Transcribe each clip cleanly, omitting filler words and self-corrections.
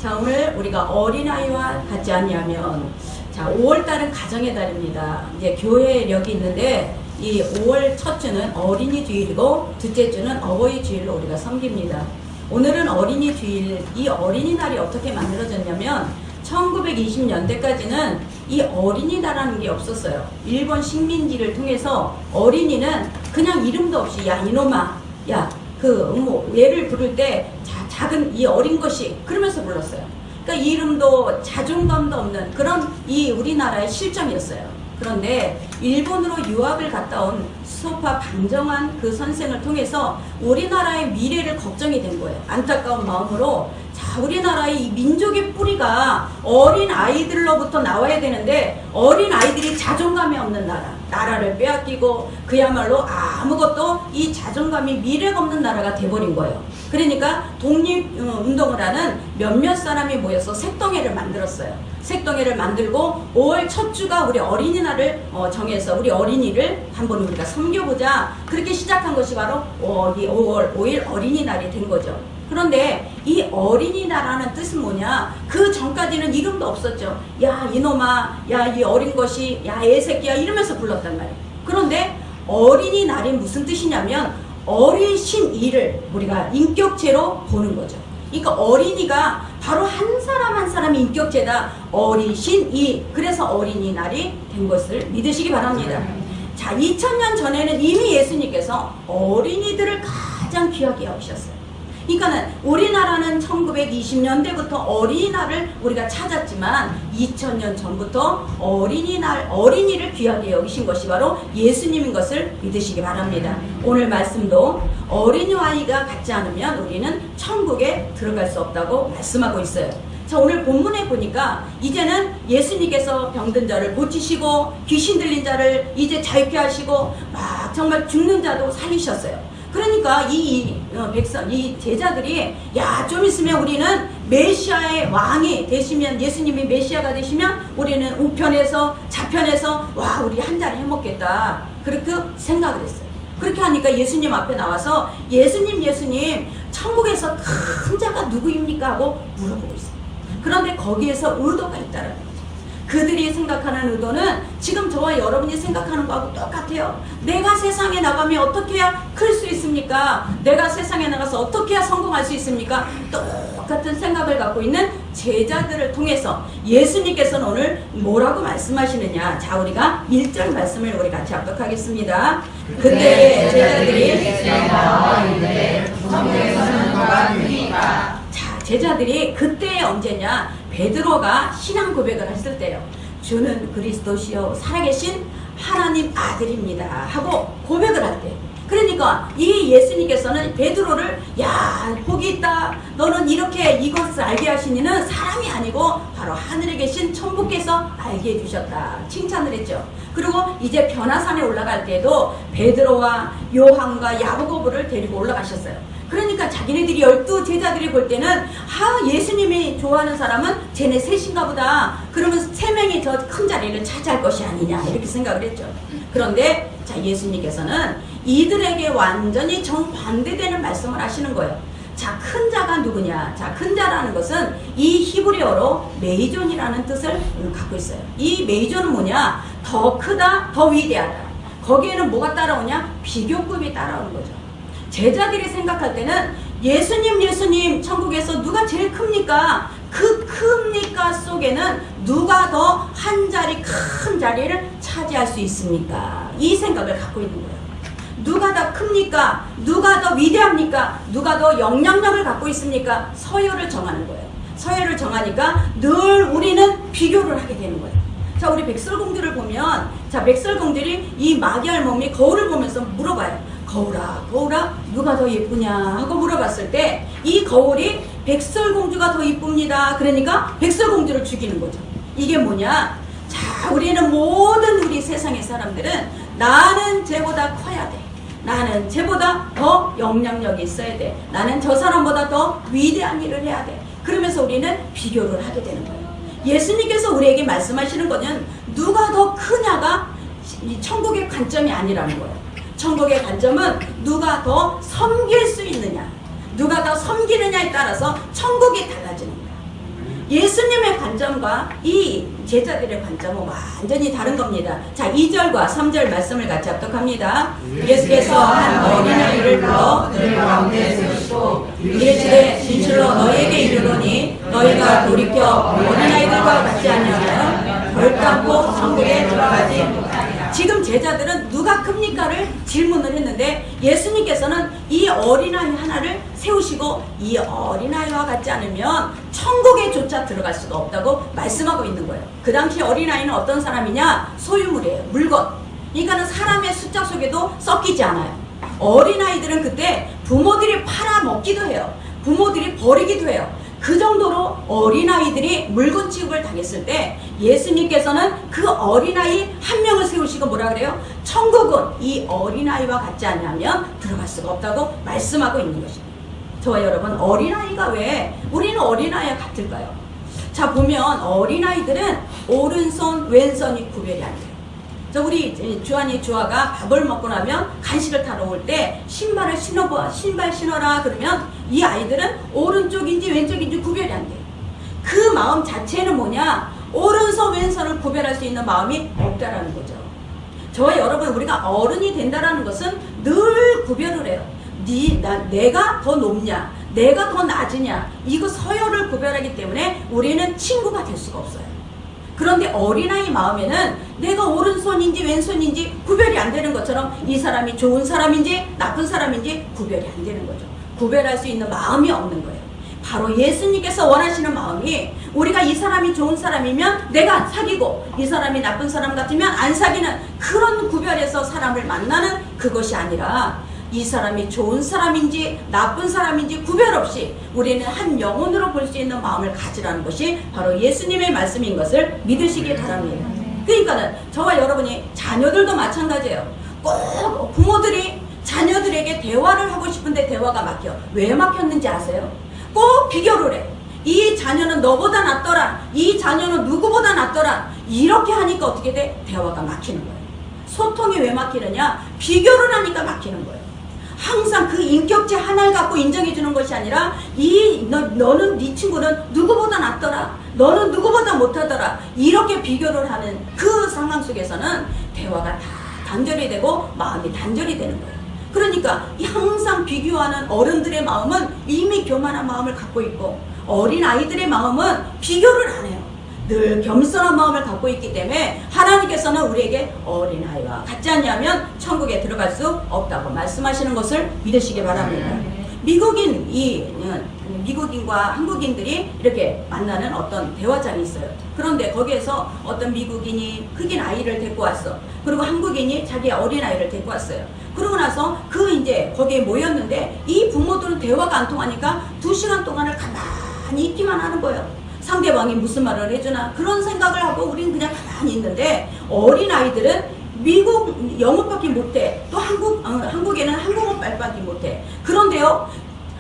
자, 오늘 우리가 어린아이와 같지 아니하면, 자, 5월달은 가정의 달입니다. 이제 교회력이 있는데 이 5월 첫 주는 어린이 주일이고 둘째 주는 어버이 주일로 우리가 섬깁니다. 오늘은 어린이 주일. 이 어린이날이 어떻게 만들어졌냐면 1920년대까지는 이 어린이날이라는 게 없었어요. 일본 식민지를 통해서 어린이는 그냥 이름도 없이 야 이놈아, 야 얘를 부를 때 작은 이 어린 것이 그러면서 불렀어요. 그러니까 이름도 자존감도 없는 그런 이 우리나라의 실정이었어요. 그런데 일본으로 유학을 갔다 온 수소파 방정환 그 선생을 통해서 우리나라의 미래를 걱정이 된 거예요. 안타까운 마음으로 자, 우리나라의 이 민족의 뿌리가 어린 아이들로부터 나와야 되는데 어린 아이들이 자존감이 없는 나라를 빼앗기고 그야말로 아무것도 이 자존감이 미래가 없는 나라가 돼버린 거예요. 그러니까 독립운동을 하는 몇몇 사람이 모여서 색동회를 만들었어요. 색동회를 만들고 5월 첫 주가 우리 어린이날을 정해서 우리 어린이를 한번 우리가 섬겨보자. 그렇게 시작한 것이 바로 이 5월 5일 어린이날이 된 거죠. 그런데 이 어린이날이라는 뜻은 뭐냐? 그 전까지는 이름도 없었죠. 야 이놈아, 야 이 어린 것이, 야 애새끼야 이러면서 불렀단 말이에요. 그런데 어린이날이 무슨 뜻이냐면 어리신 이를 우리가 인격체로 보는 거죠. 그러니까 어린이가 바로 한 사람 한 사람이 인격체다. 어리신 이. 그래서 어린이날이 된 것을 믿으시기 바랍니다. 자, 2000년 전에는 이미 예수님께서 어린이들을 가장 귀하게 여기셨어요. 그러니까는 우리나라는 1920년대부터 어린이날을 우리가 찾았지만 2000년 전부터 어린이를 귀하게 여기신 것이 바로 예수님인 것을 믿으시기 바랍니다. 오늘 말씀도 어린이와 아이가 같지 않으면 우리는 천국에 들어갈 수 없다고 말씀하고 있어요. 자, 오늘 본문에 보니까 이제는 예수님께서 병든 자를 고치시고 귀신 들린 자를 이제 자유케 하시고 막 정말 죽는 자도 살리셨어요. 그러니까 이 제자들이 야, 좀 있으면 우리는 메시아의 왕이 되시면, 예수님이 메시아가 되시면 우리는 우편에서 좌편에서 와 우리 한 자리 해먹겠다. 그렇게 생각을 했어요. 그렇게 하니까 예수님 앞에 나와서 예수님 천국에서 큰 자가 누구입니까? 하고 물어보고 있어요. 그런데 거기에서 의도가 있다는 거죠. 그들이 생각하는 의도는 지금 저와 여러분이 생각하는 거하고 똑같아요. 내가 세상에 나가면 어떻게 해야 클 수 있습니까? 내가 세상에 나가서 어떻게 해야 성공할 수 있습니까? 똑같은 생각을 갖고 있는 제자들을 통해서 예수님께서는 오늘 뭐라고 말씀하시느냐. 자, 우리가 1절 말씀을 우리 같이 합독하겠습니다. 그때 제자들이 자, 제자들이 그때 언제냐? 베드로가 신앙 고백을 했을 때요. 주는 그리스도시요 살아계신 하나님 아들입니다 하고 고백을 할 때. 그러니까 이 예수님께서는 베드로를 야 복이 있다. 너는 이렇게 이것을 알게 하신 이는 사람이 아니고 바로 하늘에 계신 천부께서 알게 해주셨다. 칭찬을 했죠. 그리고 이제 변화산에 올라갈 때도 베드로와 요한과 야고보를 데리고 올라가셨어요. 그러니까 자기네들이 12제자들이 볼 때는 예수님이 좋아하는 사람은 쟤네 셋인가 보다. 그러면 3명이 더 큰 자리를 차지할 것이 아니냐 이렇게 생각을 했죠. 그런데 자, 예수님께서는 이들에게 완전히 정반대되는 말씀을 하시는 거예요. 자, 큰 자가 누구냐? 자, 큰 자라는 것은 이 히브리어로 메이존이라는 뜻을 갖고 있어요. 이 메이존은 뭐냐? 더 크다, 더 위대하다. 거기에는 뭐가 따라오냐? 비교급이 따라오는 거죠. 제자들이 생각할 때는 예수님 천국에서 누가 제일 큽니까? 그 큽니까 속에는 누가 더 한 자리 큰 자리를 차지할 수 있습니까? 이 생각을 갖고 있는 거예요. 누가 더 큽니까? 누가 더 위대합니까? 누가 더 영향력을 갖고 있습니까? 서열을 정하는 거예요. 서열을 정하니까 늘 우리는 비교를 하게 되는 거예요. 자, 우리 백설공주를 보면 자, 백설공주들이 이 마귀알 몸이 거울을 보면서 물어봐요. 거울아 누가 더 예쁘냐 하고 물어봤을 때 이 거울이 백설공주가 더 예쁩니다. 그러니까 백설공주를 죽이는 거죠. 이게 뭐냐? 자, 우리는 모든 우리 세상의 사람들은 나는 쟤보다 커야 돼. 나는 쟤보다 더 영향력이 있어야 돼. 나는 저 사람보다 더 위대한 일을 해야 돼. 그러면서 우리는 비교를 하게 되는 거예요. 예수님께서 우리에게 말씀하시는 거는 누가 더 크냐가 이 천국의 관점이 아니라는 거예요. 천국의 관점은 누가 더 섬길 수 있느냐, 누가 더 섬기느냐에 따라서 천국이 달라지는 거예요. 예수님의 관점과 이 제자들의 관점은 완전히 다른 겁니다. 자, 2절과 3절 말씀을 같이 합독합니다. 예수께서 한 어린아이를 불러 그들 가운데 세우시고 이르시되 진실로 너희에게 이르노니 너희가 돌이켜 어린아이들과 같지 아니하면 결단코 천국에 들어가지 못하리라. 지금 제자들은 누가 큽니까를 질문을 했는데 예수님께서는 이 어린아이 하나를 세우시고 이 어린아이와 같지 않으면 천국에 조차 들어갈 수가 없다고 말씀하고 있는 거예요. 그 당시 어린아이는 어떤 사람이냐? 소유물이에요. 물건. 그러니까는 사람의 숫자 속에도 섞이지 않아요. 어린아이들은 그때 부모들이 팔아먹기도 해요. 부모들이 버리기도 해요. 그 정도로 어린아이들이 물건 취급을 당했을 때 예수님께서는 그 어린아이 한 명을 세우시고 뭐라 그래요? 천국은 이 어린아이와 같지 않으면 들어갈 수가 없다고 말씀하고 있는 것입니다. 저와 여러분, 어린아이가 왜 우리는 어린아이와 같을까요? 자, 보면 어린아이들은 오른손 왼손이 구별이 안 돼요. 우리 주아가 밥을 먹고 나면 간식을 타러 올 때 신발을 신발 신어라 그러면 이 아이들은 오른쪽인지 왼쪽인지 구별이 안 돼요. 그 마음 자체는 뭐냐? 오른손 왼손을 구별할 수 있는 마음이 없다라는 거죠. 저와 여러분, 우리가 어른이 된다라는 것은 늘 구별을 해요. 내가 더 높냐, 내가 더 낮으냐, 이거 서열을 구별하기 때문에 우리는 친구가 될 수가 없어요. 그런데 어린아이 마음에는 내가 오른손인지 왼손인지 구별이 안 되는 것처럼 이 사람이 좋은 사람인지 나쁜 사람인지 구별이 안 되는 거죠. 구별할 수 있는 마음이 없는 거예요. 바로 예수님께서 원하시는 마음이 우리가 이 사람이 좋은 사람이면 내가 사귀고 이 사람이 나쁜 사람 같으면 안 사귀는 그런 구별해서 사람을 만나는 그것이 아니라 이 사람이 좋은 사람인지 나쁜 사람인지 구별 없이 우리는 한 영혼으로 볼 수 있는 마음을 가지라는 것이 바로 예수님의 말씀인 것을 믿으시기 바랍니다. 그러니까는 저와 여러분이 자녀들도 마찬가지예요. 꼭 부모들이 자녀들에게 대화를 하고 싶은데 대화가 막혀. 왜 막혔는지 아세요? 꼭 비교를 해. 이 자녀는 너보다 낫더라. 이 자녀는 누구보다 낫더라. 이렇게 하니까 어떻게 돼? 대화가 막히는 거예요. 소통이 왜 막히느냐? 비교를 하니까 막히는 거예요. 항상 그 인격체 하나를 갖고 인정해 주는 것이 아니라 너는 네 친구는 누구보다 낫더라, 너는 누구보다 못하더라, 이렇게 비교를 하는 그 상황 속에서는 대화가 다 단절이 되고 마음이 단절이 되는 거예요. 그러니까 항상 비교하는 어른들의 마음은 이미 교만한 마음을 갖고 있고 어린 아이들의 마음은 비교를 안 해요. 늘 겸손한 마음을 갖고 있기 때문에 하나님께서는 우리에게 어린아이와 같지 않냐면 천국에 들어갈 수 없다고 말씀하시는 것을 믿으시기 바랍니다. 미국인과 한국인들이 이렇게 만나는 어떤 대화장이 있어요. 그런데 거기에서 어떤 미국인이 흑인 아이를 데리고 왔어. 그리고 한국인이 자기 어린아이를 데리고 왔어요. 그러고 나서 거기에 모였는데 이 부모들은 대화가 안 통하니까 2시간 동안을 가만히 있기만 하는 거예요. 상대방이 무슨 말을 해주나 그런 생각을 하고 우리는 그냥 가만히 있는데 어린아이들은 미국 영어밖에 못해. 또 한국에는 한국어 빨밖에 못해. 그런데요,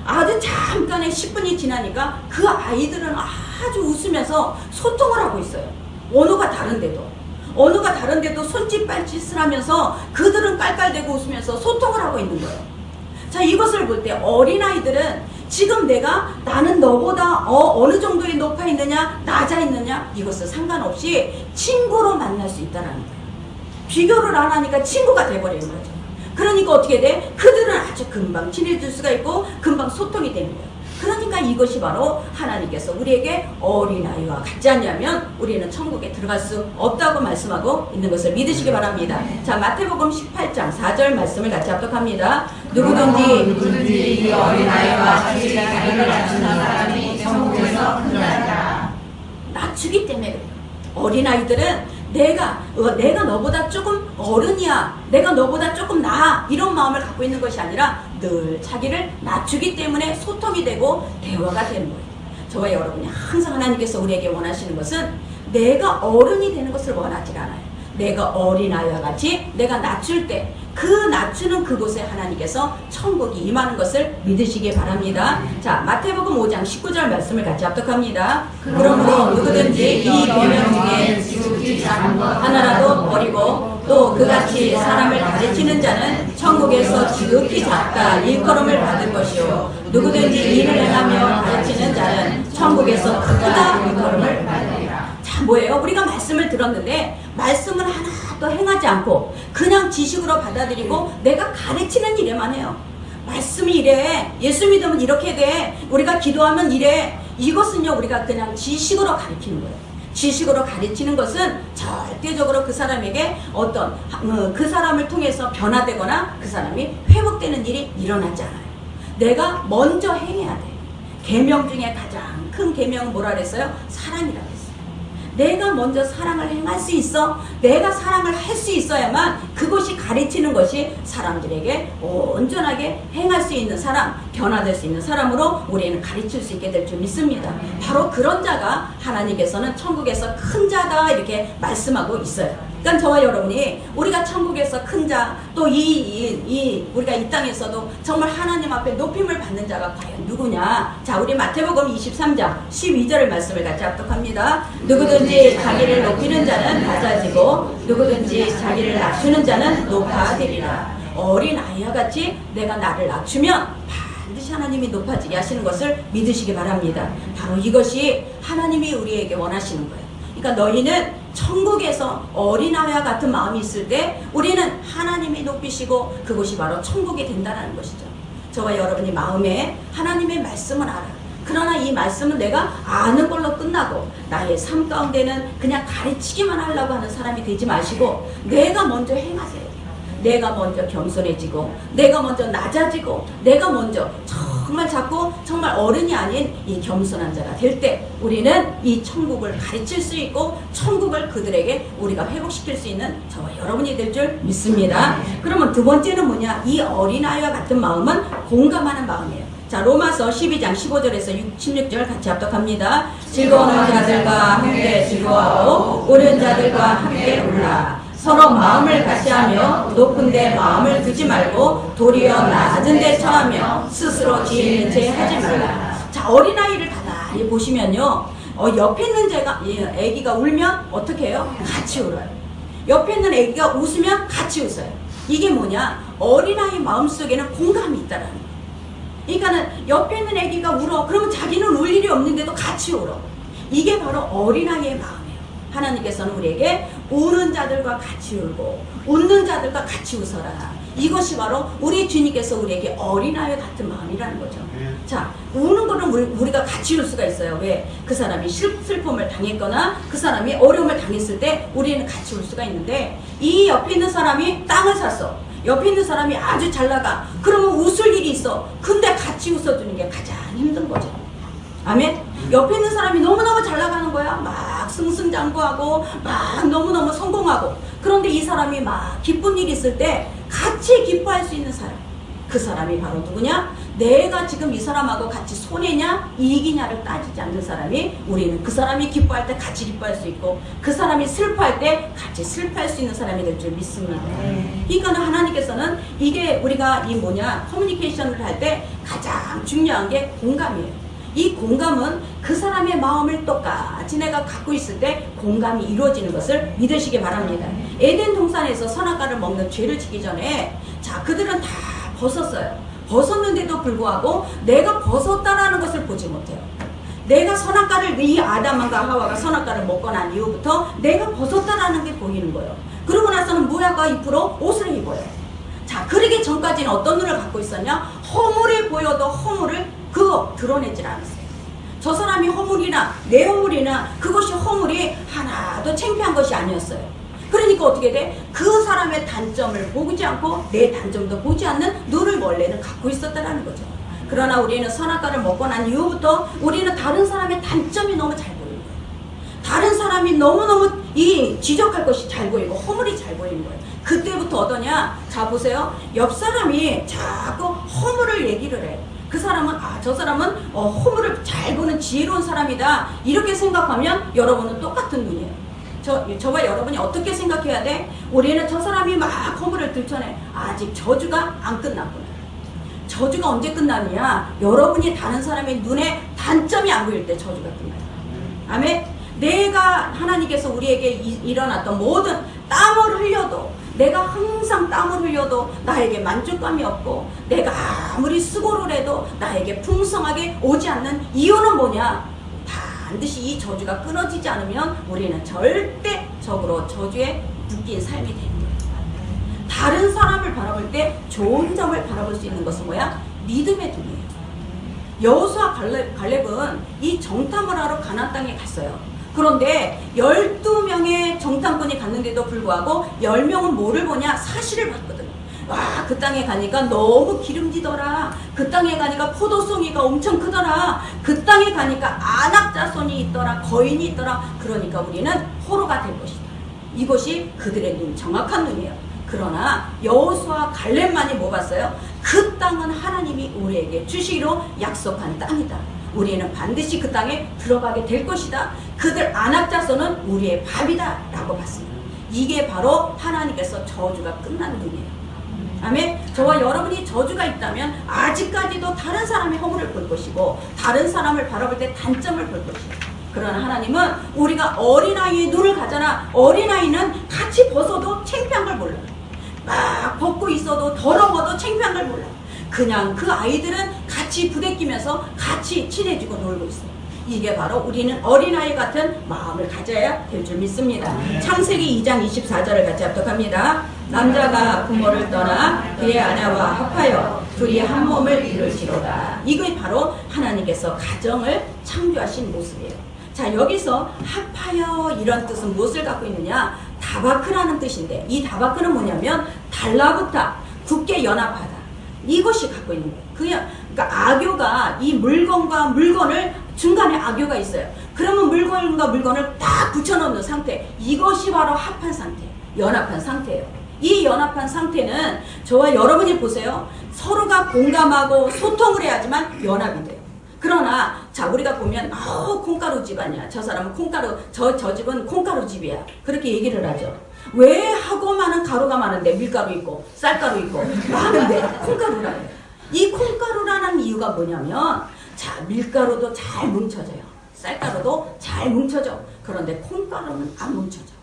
아주 잠깐의 10분이 지나니까 그 아이들은 아주 웃으면서 소통을 하고 있어요. 언어가 다른데도 손짓 발짓을 하면서 그들은 깔깔대고 웃으면서 소통을 하고 있는 거예요. 자, 이것을 볼 때 어린아이들은 지금 나는 너보다 어느 정도에 높아 있느냐 낮아 있느냐 이것을 상관없이 친구로 만날 수 있다는 거예요. 비교를 안 하니까 친구가 돼버리는 거죠. 그러니까 어떻게 돼? 그들은 아주 금방 친해질 수가 있고 금방 소통이 되는 거예요. 그러니까 이것이 바로 하나님께서 우리에게 어린아이와 같지 않냐면 우리는 천국에 들어갈 수 없다고 말씀하고 있는 것을 믿으시기 바랍니다. 자, 마태복음 18장 4절 말씀을 같이 합독합니다. 누구든지 이 어린아이와 같이 자기를 낮추는 사람이 천국에서 크리라. 낮추기 때문에 그래요. 어린아이들은 내가 너보다 조금 어른이야, 내가 너보다 조금 나아, 이런 마음을 갖고 있는 것이 아니라 늘 자기를 낮추기 때문에 소통이 되고 대화가 되는 거예요. 저와 여러분이 항상 하나님께서 우리에게 원하시는 것은 내가 어른이 되는 것을 원하지 않아요. 내가 어린아이와 같이 내가 낮출 때 그 낮추는 그곳에 하나님께서 천국이 임하는 것을 믿으시기 바랍니다. 자, 마태복음 5장 19절 말씀을 같이 합독합니다. 그러므로 누구든지 이 계명 중에 지우지 않은 것 하나라도 버리고 또 그같이 사람을 가르치는 자는 천국에서 지극히 작다 일컬음을 받을 것이요 누구든지 일을 행하며 가르치는 자는 천국에서 크다 일컬음을 받으리라. 자, 뭐예요? 우리가 말씀을 들었는데 말씀을 하나도 행하지 않고 그냥 지식으로 받아들이고 내가 가르치는 일에만 해요. 말씀이 이래, 예수 믿으면 이렇게 돼, 우리가 기도하면 이래. 이것은요 우리가 그냥 지식으로 가르치는 거예요. 지식으로 가르치는 것은 절대적으로 그 사람에게 어떤 그 사람을 통해서 변화되거나 그 사람이 회복되는 일이 일어나지 않아요. 내가 먼저 행해야 돼. 계명 중에 가장 큰 계명은 뭐라 그랬어요? 사랑이라고 했어요. 내가 먼저 사랑을 행할 수 있어. 내가 사랑을 할 수 있어야만 그것이 가르치는 것이 사람들에게 온전하게 행할 수 있는 사람, 변화될 수 있는 사람으로 우리는 가르칠 수 있게 될 줄 믿습니다. 바로 그런 자가 하나님께서는 천국에서 큰 자다 이렇게 말씀하고 있어요. 그러니까 저와 여러분이 우리가 천국에서 큰 자, 또 우리가 이 땅에서도 정말 하나님 앞에 높임을 받는 자가 과연 누구냐? 자, 우리 마태복음 23장 12절의 말씀을 같이 합독합니다. 누구든지 자기를 높이는 자는 낮아지고 누구든지 자기를 낮추는 자는 높아지리라. 어린 아이와 같이 내가 나를 낮추면 반드시 하나님이 높아지게 하시는 것을 믿으시기 바랍니다. 바로 이것이 하나님이 우리에게 원하시는 거예요. 그러니까 너희는 천국에서 어린아이와 같은 마음이 있을 때 우리는 하나님이 높이시고 그것이 바로 천국이 된다는 것이죠. 저와 여러분이 마음에 하나님의 말씀을 알아. 그러나 이 말씀은 내가 아는 걸로 끝나고 나의 삶 가운데는 그냥 가르치기만 하려고 하는 사람이 되지 마시고 내가 먼저 행하세요. 내가 먼저 겸손해지고 내가 먼저 낮아지고 내가 먼저 정말 자꾸 정말 어른이 아닌 이 겸손한 자가 될 때 우리는 이 천국을 가르칠 수 있고 천국을 그들에게 우리가 회복시킬 수 있는 저와 여러분이 될 줄 믿습니다. 그러면 두 번째는 뭐냐? 이 어린아이와 같은 마음은 공감하는 마음이에요. 자, 로마서 12장 15절에서 16절 같이 합독합니다. 즐거워하는 자들과 함께 즐거워하고 오른 자들과 함께 울라. 서로 마음을 같이하며 높은 데 마음을 두지 말고 도리어 낮은 데 처하며 스스로 지혜 있는 채 하지 말라. 자, 어린아이를 가만히 보시면요, 옆에 있는 애기가 울면 어떻게 해요? 같이 울어요. 옆에 있는 애기가 웃으면 같이 웃어요. 이게 뭐냐? 어린아이 마음속에는 공감이 있다라는 거예요. 그러니까는 옆에 있는 애기가 울어. 그러면 자기는 울 일이 없는데도 같이 울어. 이게 바로 어린아이의 마음이에요. 하나님께서는 우리에게 우는 자들과 같이 울고 웃는 자들과 같이 웃어라. 이것이 바로 우리 주님께서 우리에게 어린아이 같은 마음이라는 거죠. 자, 우는 거는 우리가 같이 울 수가 있어요. 왜? 그 사람이 슬픔을 당했거나 그 사람이 어려움을 당했을 때 우리는 같이 울 수가 있는데 이 옆에 있는 사람이 땅을 샀어. 옆에 있는 사람이 아주 잘 나가. 그러면 웃을 일이 있어. 근데 같이 웃어주는 게 가장 힘든 거죠. 아멘? 옆에 있는 사람이 너무너무 잘 나가는 거야. 막 승승장구하고 막 너무너무 성공하고. 그런데 이 사람이 막 기쁜 일이 있을 때 같이 기뻐할 수 있는 사람. 그 사람이 바로 누구냐? 내가 지금 이 사람하고 같이 손해냐 이익이냐를 따지지 않는 사람이 우리는 그 사람이 기뻐할 때 같이 기뻐할 수 있고 그 사람이 슬퍼할 때 같이 슬퍼할 수 있는 사람이 될 줄 믿습니다. 그러니까 하나님께서는 이게 우리가 커뮤니케이션을 할 때 가장 중요한 게 공감이에요. 이 공감은 그 사람의 마음을 똑같이 내가 갖고 있을 때 공감이 이루어지는 것을 믿으시기 바랍니다. 에덴 동산에서 선악과를 먹는 죄를 지기 전에 자, 그들은 다 벗었어요. 벗었는데도 불구하고 내가 벗었다라는 것을 보지 못해요. 내가 선악과를 이 아담과 하와가 선악과를 먹고 난 이후부터 내가 벗었다라는 게 보이는 거예요. 그러고 나서는 모야가 입으로 옷을 입어요. 자, 그러기 전까지는 어떤 눈을 갖고 있었냐? 허물이 보여도 허물을 드러내질 않았어요. 저 사람이 허물이나 내 허물이나 그것이 허물이 하나도 창피한 것이 아니었어요. 그러니까 어떻게 돼? 그 사람의 단점을 보지 않고 내 단점도 보지 않는 눈을 원래는 갖고 있었다는 거죠. 그러나 우리는 선악과를 먹고 난 이후부터 우리는 다른 사람의 단점이 너무 잘 보이는 거예요. 다른 사람이 너무너무 지적할 것이 잘 보이고 허물이 잘 보이는 거예요. 그때부터 어떠냐? 자, 보세요. 옆 사람이 자꾸 허물을 얘기를 해. 그 사람은 저 사람은 허물을 잘 보는 지혜로운 사람이다 이렇게 생각하면 여러분은 똑같은 눈이에요. 저와 여러분이 어떻게 생각해야 돼? 우리는 저 사람이 막 허물을 들춰내. 아직 저주가 안 끝났구나. 저주가 언제 끝나느냐? 여러분이 다른 사람의 눈에 단점이 안 보일 때 저주가 끝나요. 아멘? 내가 하나님께서 우리에게 일어났던 모든 땀을 흘려도, 내가 항상 땀을 흘려도 나에게 만족감이 없고, 내가 아무리 수고를 해도 나에게 풍성하게 오지 않는 이유는 뭐냐? 반드시 이 저주가 끊어지지 않으면 우리는 절대적으로 저주에 묶인 삶이 되는 거예요. 다른 사람을 바라볼 때 좋은 점을 바라볼 수 있는 것은 뭐야? 믿음의 눈이에요. 여호수아 갈렙은 이 정탐을 하러 가나안 땅에 갔어요. 그런데 12명의 정탐꾼이 갔는데도 불구하고 10명은 뭐를 보냐? 사실을 봤거든. 와, 그 땅에 가니까 너무 기름지더라. 그 땅에 가니까 포도송이가 엄청 크더라. 그 땅에 가니까 안악자손이 있더라. 거인이 있더라. 그러니까 우리는 포로가 될 것이다. 이것이 그들의 눈, 정확한 눈이에요. 그러나 여호수아 갈렙만이 뭐 봤어요? 그 땅은 하나님이 우리에게 주시기로 약속한 땅이다. 우리는 반드시 그 땅에 들어가게 될 것이다. 그들 안악자손은 우리의 밥이다 라고 봤습니다. 이게 바로 하나님께서 저주가 끝난 눈이에요. 아멘. 저와 여러분이 저주가 있다면 아직까지도 다른 사람의 허물을 볼 것이고, 다른 사람을 바라볼 때 단점을 볼 것이에요. 그러나 하나님은 우리가 어린아이의 눈을 가잖아. 어린아이는 같이 벗어도 창피한 걸 몰라. 막 벗고 있어도 더러워도 창피한 걸 몰라. 그냥 그 아이들은 같이 부대끼면서 같이 친해지고 놀고 있어요. 이게 바로 우리는 어린아이 같은 마음을 가져야 될 줄 믿습니다. 창세기 2장 24절을 같이 합독합니다. 남자가 부모를 떠나 그의 아내와 합하여 둘이 한 몸을 이룰지로다. 이게 바로 하나님께서 가정을 창조하신 모습이에요. 자, 여기서 합하여 이런 뜻은 무엇을 갖고 있느냐? 다바크라는 뜻인데, 이 다바크는 뭐냐면 달라붙다, 굳게 연합하다, 이것이 갖고 있는 거예요. 그러니까 악교가 이 물건과 물건을 중간에 악교가 있어요. 그러면 물건과 물건을 딱 붙여놓는 상태, 이것이 바로 합한 상태, 연합한 상태예요. 이 연합한 상태는 저와 여러분이 보세요. 서로가 공감하고 소통을 해야지만 연합이 돼요. 그러나 자, 우리가 보면 콩가루 집안이야. 저 사람은 콩가루, 저 집은 콩가루 집이야. 그렇게 얘기를 하죠. 왜 하고 많은 가루가 많은데 밀가루 있고 쌀가루 있고 많은데 콩가루라요. 이 콩가루라는 이유가 뭐냐면, 자, 밀가루도 잘 뭉쳐져요. 쌀가루도 잘 뭉쳐져. 그런데 콩가루는 안 뭉쳐져.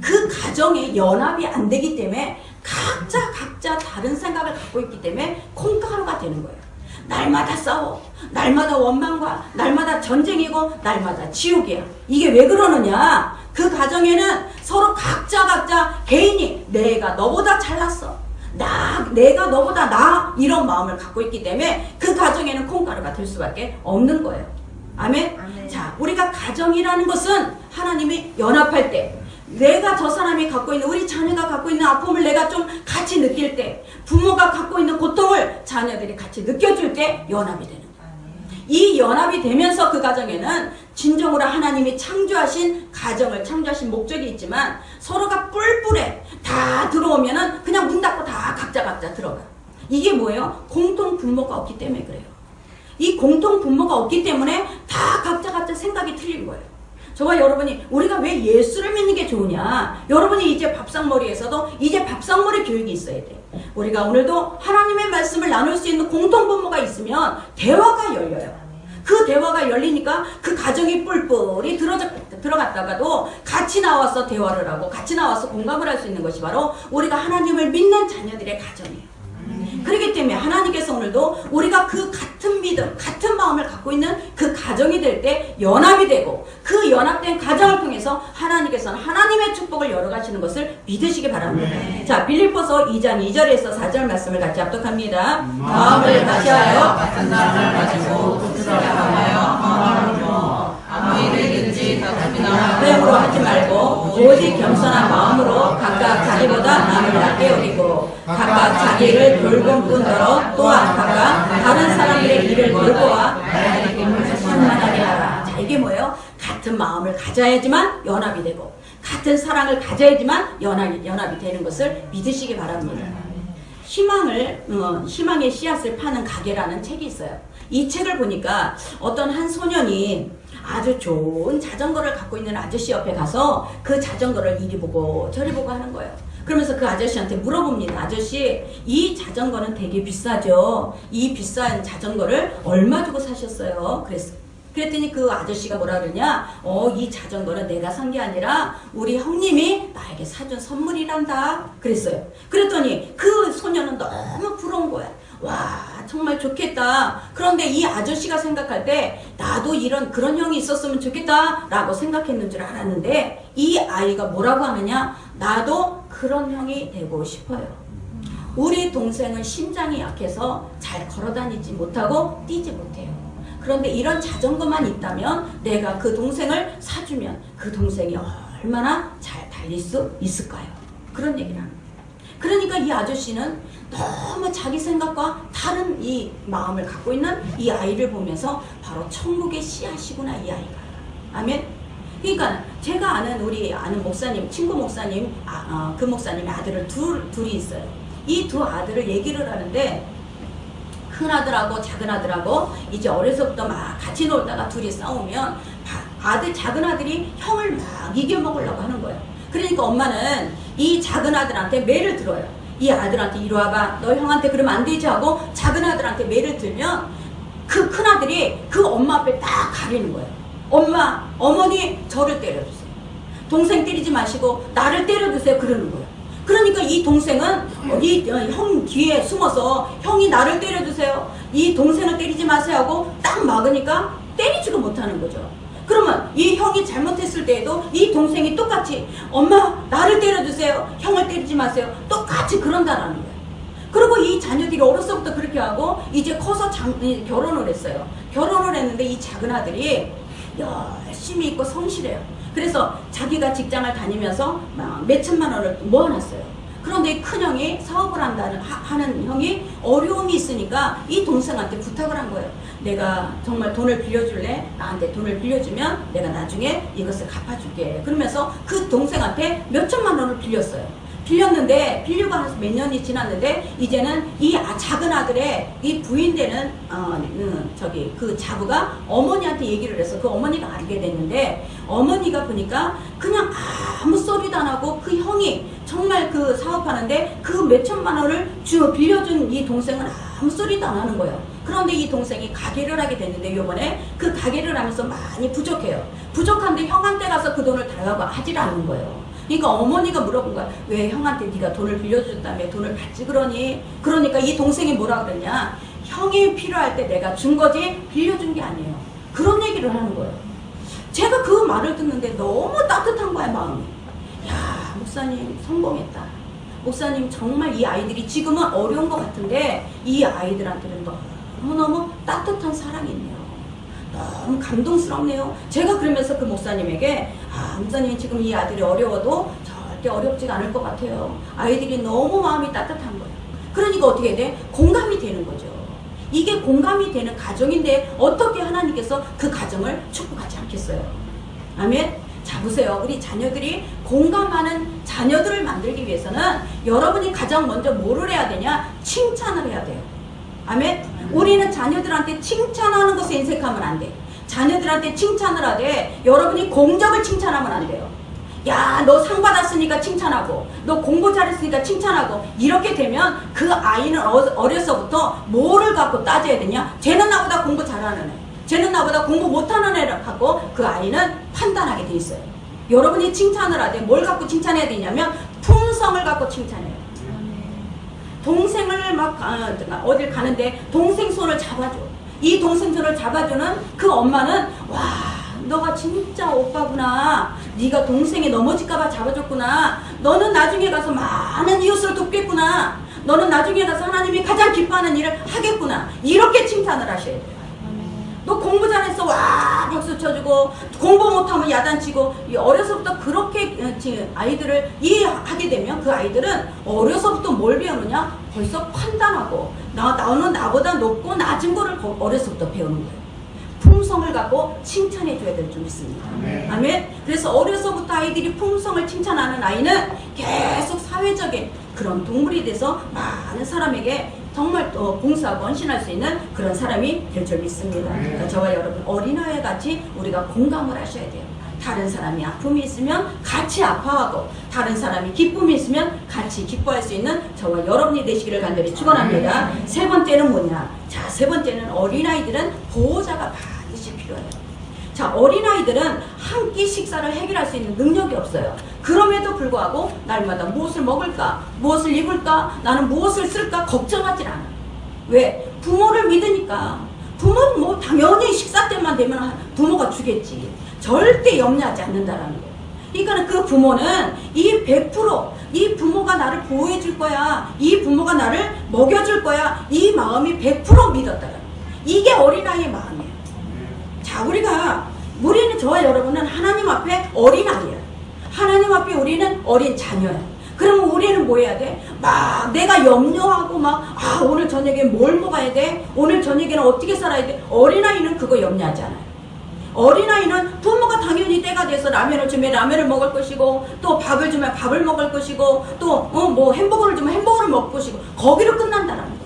그 가정에 연합이 안 되기 때문에 각자 다른 생각을 갖고 있기 때문에 콩가루가 되는 거예요. 날마다 싸워, 날마다 원망과, 날마다 전쟁이고, 날마다 지옥이야. 이게 왜 그러느냐? 그 가정에는 서로 각자 개인이 내가 너보다 잘났어, 내가 너보다 나아, 이런 마음을 갖고 있기 때문에 그 가정에는 콩가루가 될 수밖에 없는 거예요. 아멘? 아멘. 자, 우리가 가정이라는 것은 하나님이 연합할 때, 내가 저 사람이 갖고 있는, 우리 자녀가 갖고 있는 아픔을 내가 좀 같이 느낄 때, 부모가 갖고 있는 고통을 자녀들이 같이 느껴줄 때 연합이 되는 거예요. 이 연합이 되면서 그 가정에는 진정으로 하나님이 창조하신 가정을 창조하신 목적이 있지만, 서로가 뿔뿔해 다 들어오면은 그냥 문 닫고 다 각자 들어가. 이게 뭐예요? 공통 분모가 없기 때문에 그래요. 이 공통 분모가 없기 때문에 다 각자 생각이 틀린 거예요. 저와 여러분이, 우리가 왜 예수를 믿는 게 좋으냐? 여러분이 이제 밥상머리에서도 이제 밥상머리 교육이 있어야 돼. 우리가 오늘도 하나님의 말씀을 나눌 수 있는 공통 분모가 있으면 대화가 열려요. 그 대화가 열리니까 그 가정이 뿔뿔이 들어갔다가도 같이 나와서 대화를 하고 같이 나와서 공감을 할 수 있는 것이 바로 우리가 하나님을 믿는 자녀들의 가정이에요. 그렇기 때문에 하나님께서 오늘도 우리가 그 같은 믿음, 같은 마음을 갖고 있는 그 가정이 될 때 연합이 되고, 그 연합된 가정을 통해서 하나님께서는 하나님의 축복을 열어가시는 것을 믿으시기 바랍니다. 자, 빌립보서 2장 2절에서 4절 말씀을 같이 합독합니다. 마음을 같이하여 같은 사랑을 가지고 뜻을 하여 아무 일이든지 다툼이나 회음으로 하지 말고 오직 겸손한 마음으로 각각 자기보다 남을 낮게 여기고 각각 자기를 돌본 뿐더러 또한 각각 다른 사람들의 일을 돌보아 하나님께 충만하게 하라. 자, 이게 뭐예요? 같은 마음을 가져야지만 연합이 되고, 같은 사랑을 가져야지만 연합이 되는 것을 믿으시기 바랍니다. 희망의 씨앗을 파는 가게라는 책이 있어요. 이 책을 보니까 어떤 한 소년이 아주 좋은 자전거를 갖고 있는 아저씨 옆에 가서 그 자전거를 이리 보고 저리 보고 하는 거예요. 그러면서 그 아저씨한테 물어봅니다. 아저씨, 이 자전거는 되게 비싸죠? 이 비싼 자전거를 얼마 주고 사셨어요? 그랬어요. 그랬더니 그 아저씨가 뭐라 그러냐, 이 자전거는 내가 산 게 아니라 우리 형님이 나에게 사준 선물이란다 그랬어요. 그랬더니 그 소녀는 너무 부러운 거야. 와, 정말 좋겠다. 그런데 이 아저씨가 생각할 때 나도 그런 형이 있었으면 좋겠다 라고 생각했는 줄 알았는데, 이 아이가 뭐라고 하느냐, 나도 그런 형이 되고 싶어요. 우리 동생은 심장이 약해서 잘 걸어다니지 못하고 뛰지 못해요. 그런데 이런 자전거만 있다면 내가 그 동생을 사주면 그 동생이 얼마나 잘 달릴 수 있을까요? 그런 얘기를 하는 거예요. 그러니까 이 아저씨는 너무 자기 생각과 다른 이 마음을 갖고 있는 이 아이를 보면서 바로 천국의 씨앗이구나, 이 아이가. 아멘. 그러니까 제가 우리 아는 목사님, 친구 목사님, 그 목사님의 아들을 둘이 있어요. 이 두 아들을 얘기를 하는데, 큰 아들하고 작은 아들하고 이제 어려서부터 막 같이 놀다가 둘이 싸우면 작은 아들이 형을 막 이겨먹으려고 하는 거예요. 그러니까 엄마는 이 작은 아들한테 매를 들어요. 이 아들한테 이리 와봐, 너 형한테 그러면 안 되지 하고 작은 아들한테 매를 들면 그 큰 아들이 그 엄마 앞에 딱 가리는 거예요. 어머니 저를 때려주세요. 동생 때리지 마시고 나를 때려주세요 그러는 거예요. 그러니까 이 동생은 이 형 뒤에 숨어서 형이 나를 때려주세요, 이 동생을 때리지 마세요 하고 딱 막으니까 때리지도 못하는 거죠. 그러면 이 형이 잘못했을 때에도 이 동생이 똑같이 엄마 나를 때려주세요, 형을 때리지 마세요, 똑같이 그런다라는 거예요. 그리고 이 자녀들이 어려서부터 그렇게 하고 이제 커서 결혼을 했어요. 결혼을 했는데 이 작은 아들이 열심히 있고 성실해요. 그래서 자기가 직장을 다니면서 몇 천만 원을 모아놨어요. 그런데 큰 형이 사업을 하는 형이 어려움이 있으니까 이 동생한테 부탁을 한 거예요. 내가 정말 돈을 빌려줄래? 나한테 돈을 빌려주면 내가 나중에 이것을 갚아줄게. 그러면서 그 동생한테 몇 천만 원을 빌렸어요. 빌렸는데 빌리고 한 몇 년이 지났는데 이제는 이 작은 아들의 이 부인 되는 그 자부가 어머니한테 얘기를 해서 그 어머니가 알게 됐는데, 어머니가 보니까 그냥 아무 소리도 안 하고 그 형이 정말 그 사업하는데 그 몇 천만 원을 빌려준 이 동생은 아무 소리도 안 하는 거예요. 그런데 이 동생이 가게를 하게 됐는데 요번에 그 가게를 하면서 많이 부족해요. 부족한데 형한테 가서 그 돈을 달라고 하질 않는 거예요. 그러니까 어머니가 물어본 거야. 왜 형한테 네가 돈을 빌려줬다며 돈을 받지 그러니? 그러니까 이 동생이 뭐라 그러냐, 형이 필요할 때 내가 준 거지 빌려준 게 아니에요. 그런 얘기를 하는 거예요. 제가 그 말을 듣는데 너무 따뜻한 거야, 마음이. 야, 목사님 성공했다. 목사님 정말 이 아이들이 지금은 어려운 것 같은데 이 아이들한테는 너무너무 따뜻한 사랑이 있네요. 너무 감동스럽네요. 제가 그러면서 그 목사님에게 목사님 지금 이 아들이 어려워도 절대 어렵지가 않을 것 같아요. 아이들이 너무 마음이 따뜻한 거예요. 그러니까 어떻게 돼? 공감이 되는 거죠. 이게 공감이 되는 가정인데 어떻게 하나님께서 그 가정을 축복하지 않겠어요? 아멘. 자, 보세요. 우리 자녀들이 공감하는 자녀들을 만들기 위해서는 여러분이 가장 먼저 뭐를 해야 되냐? 칭찬을 해야 돼요. 아멘. 우리는 자녀들한테 칭찬하는 것에 인색하면 안 돼. 자녀들한테 칭찬을 하되 여러분이 공적을 칭찬하면 안 돼요. 야, 너 상 받았으니까 칭찬하고, 너 공부 잘했으니까 칭찬하고, 이렇게 되면 그 아이는 어려서부터 뭐를 갖고 따져야 되냐? 쟤는 나보다 공부 잘하는 애, 쟤는 나보다 공부 못하는 애를 갖고 그 아이는 판단하게 돼 있어요. 여러분이 칭찬을 하되 뭘 갖고 칭찬해야 되냐면 품성을 갖고 칭찬해요. 동생을 막 어딜 가는데 동생 손을 잡아줘. 이 동생 손을 잡아주는 그 엄마는 와, 너가 진짜 오빠구나. 네가 동생이 넘어질까봐 잡아줬구나. 너는 나중에 가서 많은 이웃을 돕겠구나. 너는 나중에 가서 하나님이 가장 기뻐하는 일을 하겠구나. 이렇게 칭찬을 하셔야 돼요. 너 공부 잘했어, 와 박수 쳐주고, 공부 못하면 야단치고. 어려서부터 그렇게 아이들을 이해하게 되면 그 아이들은 어려서부터 뭘 배우느냐? 벌써 판단하고, 너는 나보다 높고 낮은 거를 어려서부터 배우는 거예요. 품성을 갖고 칭찬해 줘야 될 줄 믿습니다. 아멘. 그래서 어려서부터 아이들이 품성을 칭찬하는 아이는 계속 사회적인 그런 동물이 돼서 많은 사람에게 정말 봉사하고 헌신할 수 있는 그런 사람이 될 줄 믿습니다. 그러니까 저와 여러분 어린아이 같이 우리가 공감을 하셔야 돼요. 다른 사람이 아픔이 있으면 같이 아파하고, 다른 사람이 기쁨이 있으면 같이 기뻐할 수 있는 저와 여러분이 되시기를 간절히 축원합니다. 세 번째는 뭐냐? 자, 세 번째는 어린아이들은 보호자가 반드시 필요해요. 자, 어린아이들은 한 끼 식사를 해결할 수 있는 능력이 없어요. 그럼에도 불구하고 날마다 무엇을 먹을까, 무엇을 입을까, 나는 무엇을 쓸까 걱정하지 않아요. 왜? 부모를 믿으니까. 부모는 뭐 당연히 식사 때만 되면 부모가 주겠지. 절대 염려하지 않는다라는 거예요. 그러니까 그 부모는 이 100%, 이 부모가 나를 보호해 줄 거야, 이 부모가 나를 먹여줄 거야, 이 마음이 100% 믿었다라는 거예요. 이게 어린아이의 마음이에요. 자, 우리는 저와 여러분은 하나님 앞에 어린아이예요. 하나님 앞에 우리는 어린 자녀예요. 그러면 우리는 뭐 해야 돼? 막 내가 염려하고 오늘 저녁에 뭘 먹어야 돼? 오늘 저녁에는 어떻게 살아야 돼? 어린아이는 그거 염려하지 않아요. 어린아이는 부모가 당연히 때가 돼서 라면을 주면 라면을 먹을 것이고, 또 밥을 주면 밥을 먹을 것이고, 또 뭐 햄버거를 주면 햄버거를 먹을 것이고, 거기로 끝난다는 거예요.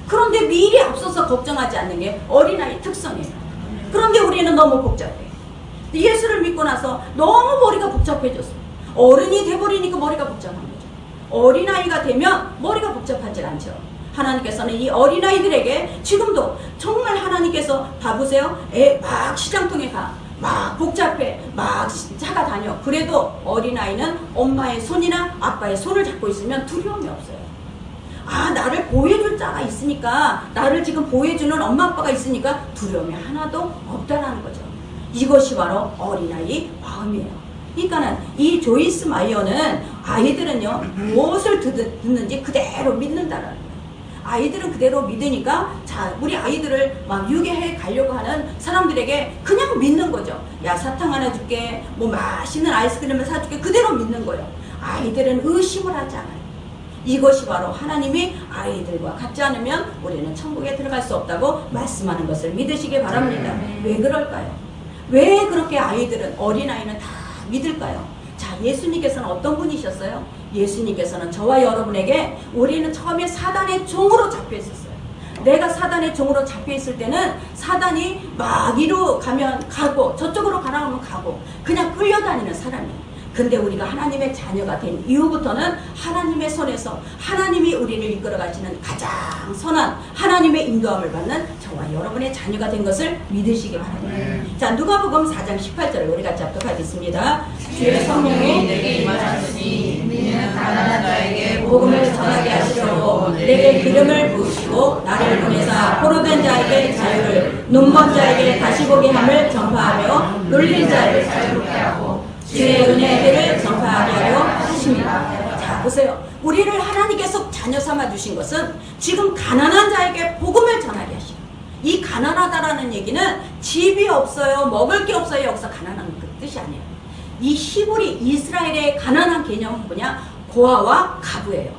그런데 미리 앞서서 걱정하지 않는 게 어린아이 특성이에요. 그런데 우리는 너무 복잡해. 예수를 믿고 나서 너무 머리가 복잡해졌어요. 어른이 돼버리니까 머리가 복잡한 거죠. 어린아이가 되면 머리가 복잡하지 않죠. 하나님께서는 이 어린아이들에게 지금도 정말 하나님께서 봐보세요. 막 시장통에 가. 막 복잡해. 막 찾아다녀. 그래도 어린아이는 엄마의 손이나 아빠의 손을 잡고 있으면 두려움이 없어요. 나를 보호해줄 자가 있으니까, 나를 지금 보호해주는 엄마 아빠가 있으니까 두려움이 하나도 없다라는 거죠. 이것이 바로 어린아이 마음이에요. 그러니까는 이 조이스 마이어는 아이들은요, 무엇을 듣는지 그대로 믿는다라는 거예요. 아이들은 그대로 믿으니까, 자, 우리 아이들을 막 유괴해 가려고 하는 사람들에게 그냥 믿는 거죠. 야, 사탕 하나 줄게, 뭐 맛있는 아이스크림을 사줄게, 그대로 믿는 거예요. 아이들은 의심을 하지 않아요. 이것이 바로 하나님이 아이들과 같지 않으면 우리는 천국에 들어갈 수 없다고 말씀하는 것을 믿으시기 바랍니다. 왜 그럴까요? 왜 그렇게 어린아이는 다 믿을까요? 자, 예수님께서는 어떤 분이셨어요? 예수님께서는 저와 여러분에게, 우리는 처음에 사단의 종으로 잡혀 있었어요. 내가 사단의 종으로 잡혀 있을 때는 사단이 막 이리로 가면 가고, 저쪽으로 가라 하면 가고, 그냥 끌려다니는 사람이에요. 근데 우리가 하나님의 자녀가 된 이후부터는 하나님의 손에서 하나님이 우리를 이끌어 가시는 가장 선한 하나님의 인도함을 받는 저와 여러분의 자녀가 된 것을 믿으시기 바랍니다. 자, 누가복음 4장 18절을 우리 같이 합독하겠습니다. 주의 성령이 내게 임하셨으니 너희는 가난한 자에게 복음을 전하게 하시려고 내게 기름을 부으시고 나를 보내사 포로된 자에게 자유를, 눈먼 자에게 다시 보게 함을 전파하며 눌린 자를 자유롭게 하고 주의 은혜를 전파하게 하려 하십니다. 자, 보세요. 우리를 하나님께서 자녀 삼아 주신 것은 지금 가난한 자에게 복음을 전하게 하시고, 이 가난하다라는 얘기는 집이 없어요, 먹을 게 없어요, 여기서 가난한 그 뜻이 아니에요. 이 히브리 이스라엘의 가난한 개념은 뭐냐? 고아와 가부예요.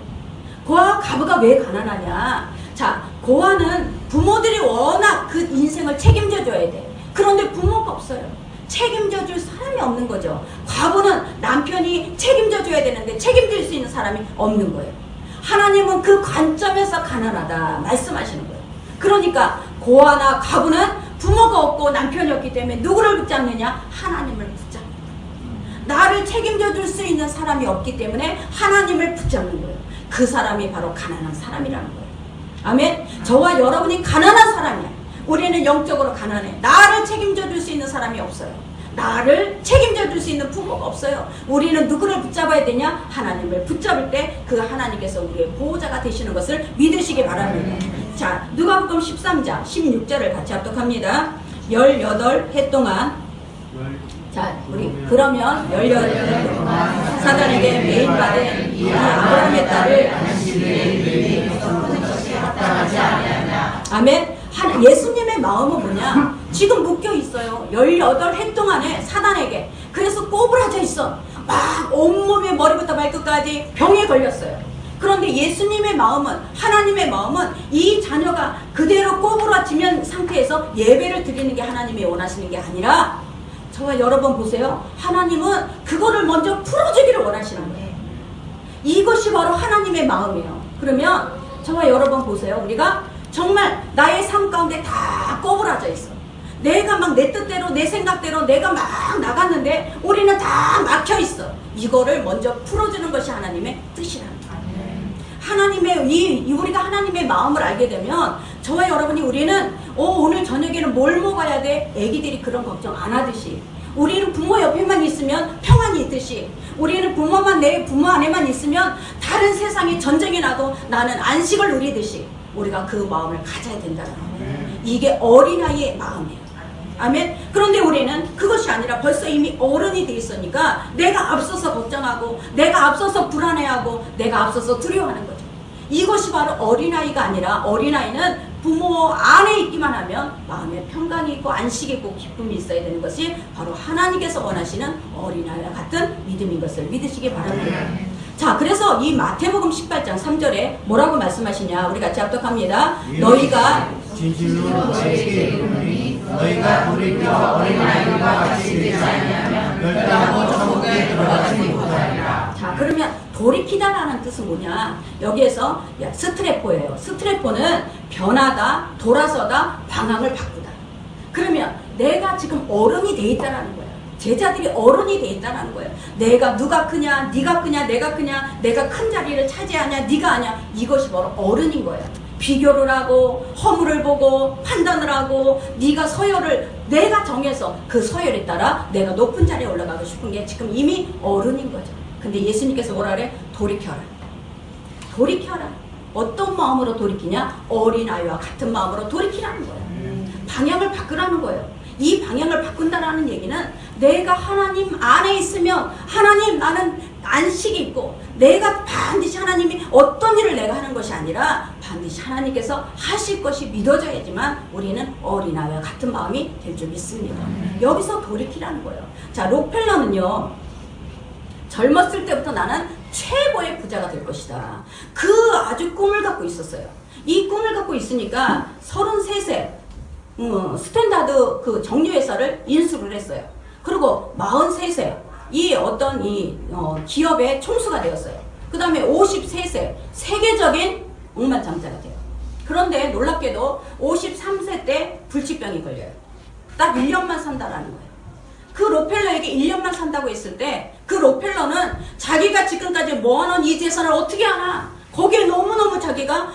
고아와 가부가 왜 가난하냐? 자, 고아는 부모들이 워낙 그 인생을 책임져 줘야 돼. 그런데 부모가 없어요. 책임져 줄 사람이 없는 거죠. 과부는 남편이 책임져 줘야 되는데 책임질 수 있는 사람이 없는 거예요. 하나님은 그 관점에서 가난하다 말씀하시는 거예요. 그러니까 고아나 과부는 부모가 없고 남편이 없기 때문에 누구를 붙잡느냐? 하나님을 붙잡는 거예요. 나를 책임져 줄 수 있는 사람이 없기 때문에 하나님을 붙잡는 거예요. 그 사람이 바로 가난한 사람이라는 거예요. 아멘. 저와 여러분이 가난한 사람이야. 우리는 영적으로 가난해. 나를 책임져 줄 수 있는 사람이 없어요. 나를 책임져 줄 수 있는 부모가 없어요. 우리는 누구를 붙잡아야 되냐? 하나님을 붙잡을 때 그 하나님께서 우리의 보호자가 되시는 것을 믿으시기 바랍니다. 자, 누가복음 13장 16절을 같이 합독합니다. 18해 동안, 자, 우리 그러면 18해 동안 사단에게 매인받은 이 아브라함의 딸을 아멘. 예수님의 마음은 뭐냐? 지금 묶여 있어요. 18해 동안에 사단에게. 그래서 꼬부라져 있어. 막 온몸에 머리부터 발끝까지 병에 걸렸어요. 그런데 예수님의 마음은, 하나님의 마음은 이 자녀가 그대로 꼬부라지면 상태에서 예배를 드리는 게 하나님이 원하시는 게 아니라, 저와 여러분 보세요. 하나님은 그거를 먼저 풀어주기를 원하시는 거예요. 이것이 바로 하나님의 마음이에요. 그러면 저와 여러분 보세요. 우리가 정말 나의 삶 가운데 다 꼬부라져 있어. 내가 막 내 뜻대로, 내 생각대로 내가 막 나갔는데 우리는 다 막혀 있어. 이거를 먼저 풀어주는 것이 하나님의 뜻이라는 거예요. 하나님의 우리가 하나님의 마음을 알게 되면 저와 여러분이, 우리는 오늘 저녁에는 뭘 먹어야 돼? 애기들이 그런 걱정 안 하듯이, 우리는 부모 옆에만 있으면 평안이 있듯이, 우리는 내 부모 안에만 있으면 다른 세상에 전쟁이 나도 나는 안식을 누리듯이 우리가 그 마음을 가져야 된다는 거예요. 이게 어린아이의 마음이에요. 아멘. 그런데 우리는 그것이 아니라 벌써 이미 어른이 돼 있으니까 내가 앞서서 걱정하고, 내가 앞서서 불안해하고, 내가 앞서서 두려워하는 거죠. 이것이 바로 어린아이가 아니라, 어린아이는 부모 안에 있기만 하면 마음에 평강이 있고 안식이 있고 기쁨이 있어야 되는 것이 바로 하나님께서 원하시는 어린아이와 같은 믿음인 것을 믿으시기 바랍니다. 자, 그래서 이 마태복음 18장 3절에 뭐라고 말씀하시냐, 우리 같이 합독합니다. 너희가 진실로 너희에게 이르노니 너희가 돌이켜 어린아이들과 같이 되지 아니하면 결단코 천국에 들어가지 못하리라. 자, 그러면 돌이키다라는 뜻은 뭐냐? 여기에서 스트레포예요. 스트레포는 변하다, 돌아서다, 방향을 바꾸다. 그러면 내가 지금 어른이 돼 있다라는 거예요. 제자들이 어른이 돼 있다라는 거예요. 내가 누가 크냐, 네가 크냐, 내가 크냐, 내가 큰 자리를 차지하냐, 네가 하냐, 이것이 바로 어른인 거예요. 비교를 하고 허물을 보고 판단을 하고, 네가 서열을 내가 정해서 그 서열에 따라 내가 높은 자리에 올라가고 싶은 게 지금 이미 어른인 거죠. 근데 예수님께서 뭐라 그래? 돌이켜라. 돌이켜라. 어떤 마음으로 돌이키냐? 어린아이와 같은 마음으로 돌이키라는 거예요. 방향을 바꾸라는 거예요. 이 방향을 바꾼다라는 얘기는 내가 하나님 안에 있으면, 하나님 나는 안식이 있고, 내가 반드시 하나님이 어떤 일을 내가 하는 것이 아니라 반드시 하나님께서 하실 것이 믿어져야지만 우리는 어린아이와 같은 마음이 될 줄 믿습니다. 여기서 돌이키라는 거예요. 자, 록펠러는요, 젊었을 때부터 나는 최고의 부자가 될 것이다, 그 아주 꿈을 갖고 있었어요. 이 꿈을 갖고 있으니까 33세 스탠다드 그 정리회사를 인수를 했어요. 그리고 43세 이 어떤 기업의 총수가 되었어요. 그 다음에 53세 세계적인 억만장자가 돼요. 그런데 놀랍게도 53세 때 불치병이 걸려요. 딱 1년만 산다라는 거예요. 그 록펠러에게 1년만 산다고 했을 때 그 록펠러는 자기가 지금까지 모아놓은 이 재산을 어떻게 하나, 거기에 너무너무 자기가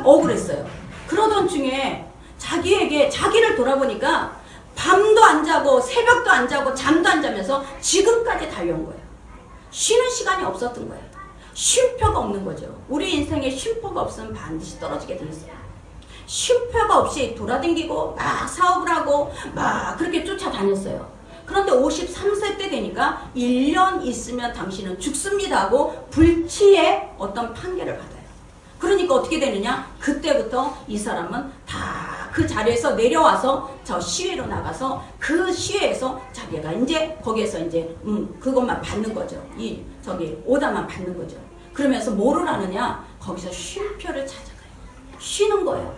억울했어요. 그러던 중에 자기를 돌아보니까 밤도 안 자고 새벽도 안 자고 잠도 안 자면서 지금까지 달려온 거예요. 쉬는 시간이 없었던 거예요. 쉼표가 없는 거죠. 우리 인생에 쉼표가 없으면 반드시 떨어지게 돼 있어요. 쉼표가 없이 돌아다니고 막 사업을 하고 막 그렇게 쫓아다녔어요. 그런데 53세 때 되니까 1년 있으면 당신은 죽습니다 하고 불치의 어떤 판결을 받아요. 그러니까 어떻게 되느냐? 그때부터 이 사람은 다 그 자리에서 내려와서 저 시외로 나가서 그 시외에서 자기가 이제 거기에서 이제 그것만 받는 거죠. 오다만 받는 거죠. 그러면서 뭐를 하느냐? 거기서 쉼표를 찾아가요. 쉬는 거예요.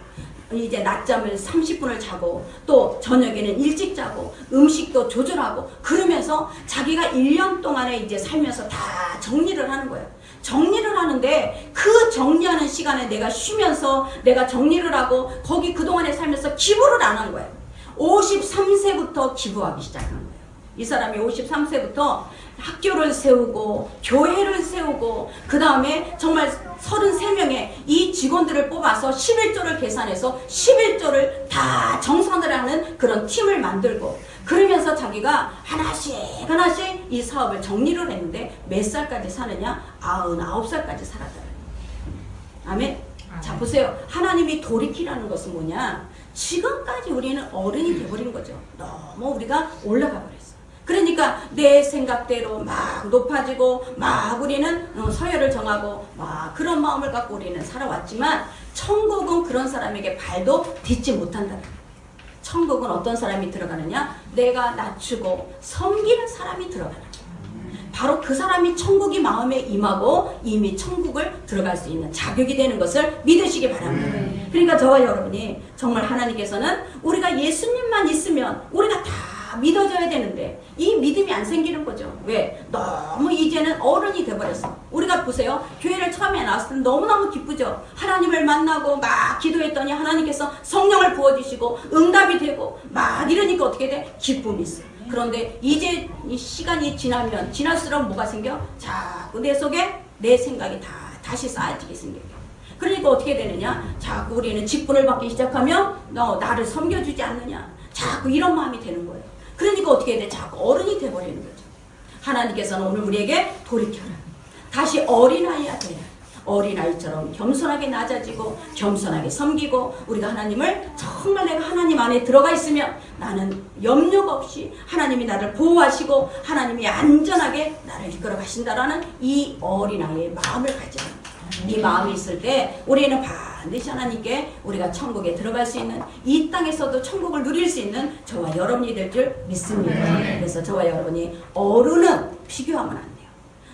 이제 낮잠을 30분을 자고 또 저녁에는 일찍 자고 음식도 조절하고, 그러면서 자기가 1년 동안에 이제 살면서 다 정리를 하는 거예요. 정리를 하는데 그 정리하는 시간에 내가 쉬면서 내가 정리를 하고 거기 그동안에 살면서 기부를 안 한 거예요. 53세부터 기부하기 시작한 거예요. 이 사람이 53세부터 학교를 세우고 교회를 세우고, 그 다음에 정말 33명의 이 직원들을 뽑아서 11조를 계산해서 11조를 다 정산을 하는 그런 팀을 만들고, 그러면서 자기가 하나씩 이 사업을 정리를 했는데 몇 살까지 사느냐? 99살까지 살았다. 아멘. 자, 보세요. 하나님이 돌이키라는 것은 뭐냐? 지금까지 우리는 어른이 돼버린 거죠. 너무 우리가 올라가 버렸어. 그러니까 내 생각대로 막 높아지고 막 우리는 서열을 정하고 막 그런 마음을 갖고 우리는 살아왔지만, 천국은 그런 사람에게 발도 딛지 못한다. 천국은 어떤 사람이 들어가느냐? 내가 낮추고 섬기는 사람이 들어가는 거예요. 바로 그 사람이 천국이 마음에 임하고 이미 천국을 들어갈 수 있는 자격이 되는 것을 믿으시기 바랍니다. 그러니까 저와 여러분이 정말 하나님께서는 우리가 예수님만 있으면 우리가 다 믿어져야 되는데 이 믿음이 안 생기는 거죠. 왜? 너무 이제는 어른이 돼버렸어. 우리가 보세요. 교회를 처음에 나왔을 때 너무너무 기쁘죠. 하나님을 만나고 막 기도했더니 하나님께서 성령을 부어주시고 응답이 되고 막 이러니까 어떻게 돼? 기쁨이 있어. 그런데 이제 이 시간이 지나면 지날수록 뭐가 생겨? 자꾸 내 속에 내 생각이 다시 쌓여지게 생겨요. 그러니까 어떻게 되느냐? 자꾸 우리는 직분을 받기 시작하면 너 나를 섬겨주지 않느냐? 자꾸 이런 마음이 되는 거예요. 그러니까 어떻게 돼? 자꾸 어른이 돼버리는 거죠. 하나님께서는 오늘 우리에게 돌이켜라. 다시 어린아이야 돼. 어린아이처럼 겸손하게 낮아지고 겸손하게 섬기고 우리가 하나님을 정말 내가 하나님 안에 들어가 있으면 나는 염려가 없이 하나님이 나를 보호하시고 하나님이 안전하게 나를 이끌어 가신다라는 이 어린아이의 마음을 가져야 합니다. 이 마음이 있을 때 우리는 반드시 하나님께 우리가 천국에 들어갈 수 있는 이 땅에서도 천국을 누릴 수 있는 저와 여러분이 될 줄 믿습니다. 그래서 저와 여러분이 어른은 비교하면 안 돼요.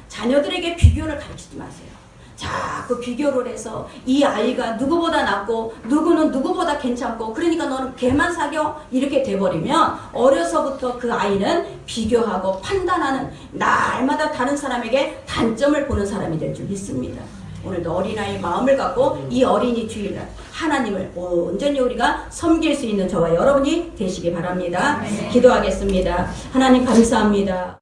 자녀들에게 비교를 가르치지 마세요. 자꾸 비교를 해서 이 아이가 누구보다 낫고 누구는 누구보다 괜찮고 그러니까 너는 걔만 사겨 이렇게 돼버리면 어려서부터 그 아이는 비교하고 판단하는 날마다 다른 사람에게 단점을 보는 사람이 될 줄 믿습니다. 오늘도 어린아이 마음을 갖고 이 어린이 주일날 하나님을 온전히 우리가 섬길 수 있는 저와 여러분이 되시기 바랍니다. 기도하겠습니다. 하나님 감사합니다.